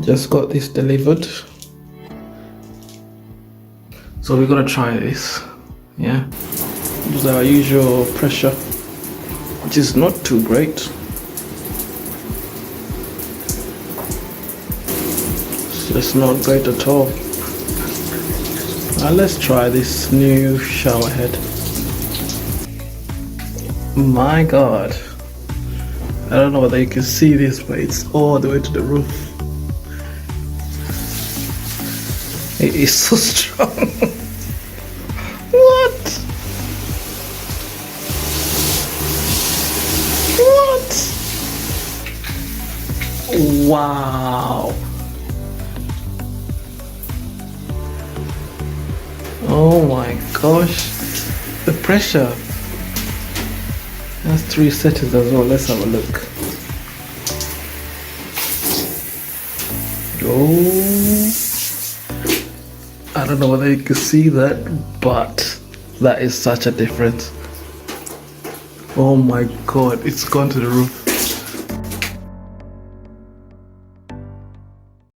Just got this delivered. So we're gonna try this. Yeah. Use our usual pressure, which is not too great. So it's not great at all. Now let's try this new shower head. My god. I don't know whether you can see this, but it's all the way to the roof. It is so strong. What? What? Wow. Oh my gosh. The pressure. That's 3 settings as well. Let's have a look. Oh, I don't know whether you can see that, but that is such a difference. Oh my god, it's gone to the roof.